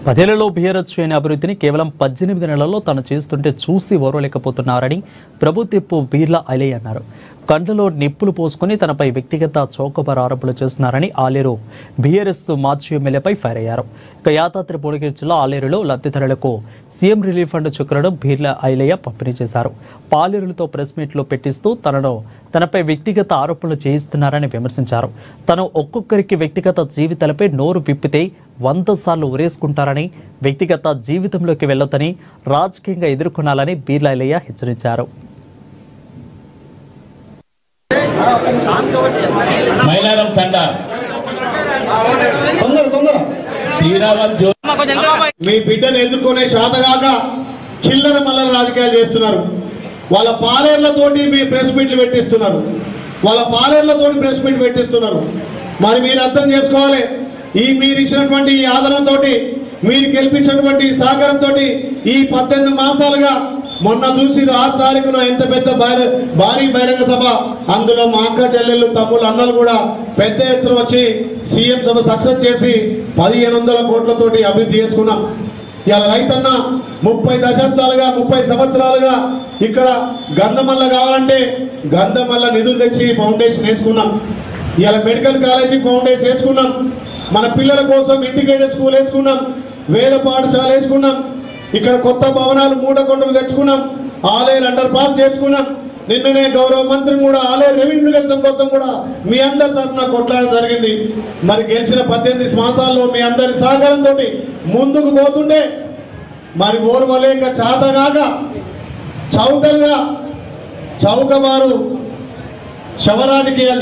10 ఏళ్లలో బీఆర్ఎస్ చేయని అభివృద్ధిని కేవలం 18 నెలల్లో తను చేస్తుంటే చూసి ఓర్వలేకపోతున్నారని ప్రభుత్వపు బీర్ల ఐలయ్య అన్నారు. కండ్లలో నిప్పులు పోసుకుని తనపై వ్యక్తిగత చౌకబారు ఆరోపణలు చేస్తున్నారని ఆలేరు బీఆర్ఎస్ మాజీ ఎమ్మెల్యేపై ఫైర్ అయ్యారు. ఇక యాదాద్రి భువనగిరి జిల్లా ఆలేరులో లబ్ధిదారులకు సీఎం రిలీఫ్ ఫండ్ చెక్కులను బీర్ల ఐలయ్య పంపిణీ చేశారు. పాలేరులతో ప్రెస్ మీట్లో పెట్టిస్తూ తనపై వ్యక్తిగత ఆరోపణలు చేయిస్తున్నారని విమర్శించారు. తను ఒక్కొక్కరికి వ్యక్తిగత జీవితాలపై నోరు విప్పితే 100 సార్లు ఉరేసుకుంటారని, వ్యక్తిగత జీవితంలోకి వెళ్లొద్దని, రాజకీయంగా ఎదుర్కొనాలని బీర్ల ఐలయ్య హెచ్చరించారు. మీ బిడ్డను ఎదుర్కొనే శాతగాక చిల్లర మల్లర రాజకీయాలు చేస్తున్నారు. వాళ్ళ పాలేర్లతోటి మీ ప్రెస్ మీట్లు పెట్టిస్తున్నారు. మరి మీరు అర్థం చేసుకోవాలి. మీరు ఇచ్చినటువంటి ఈ ఆదరణతోటి, మీరు గెలిపించినటువంటి సహకారంతో ఈ 18 మాసాలుగా మొన్న చూసి 6 తారీఖున ఎంత పెద్ద భారీ బహిరంగ సభ, అందులో మా అక్క చెల్లెళ్ళు తమ్ముళ్ళు అన్నలు కూడా పెద్ద ఎత్తున వచ్చి సీఎం సభ సక్సెస్ చేసి 1500 కోట్లతోటి అభివృద్ధి చేసుకున్నాం. ఇలా రైతన్న 30 దశాబ్దాలుగా 30 సంవత్సరాలుగా ఇక్కడ గంధమల్ల కావాలంటే గంధమల్ల నిధులు తెచ్చి ఫౌండేషన్ వేసుకున్నాం. ఇలా మెడికల్ కాలేజీ ఫౌండేషన్ వేసుకున్నాం. మన పిల్లల కోసం ఇంటిగ్రేటెడ్ స్కూల్ వేసుకున్నాం. వేద పాఠశాల వేసుకున్నాం. ఇక్కడ కొత్త భవనాలు 3 కొండలు తెచ్చుకున్నాం. ఆలేరు అండర్ పాస్ చేసుకున్నాం. నిన్ననే గౌరవ మంత్రిని కూడా ఆలేరు రెవెన్యూ డివిజన్ కోసం కూడా మీ అందరి తరఫున కొట్లాడడం జరిగింది. మరి గెలిచిన 18 మాసాల్లో మీ అందరి సహకారంతో ముందుకు పోతుంటే మరి ఓర్వలేక చాతగాక చౌకబారు శవరాజకీయాలు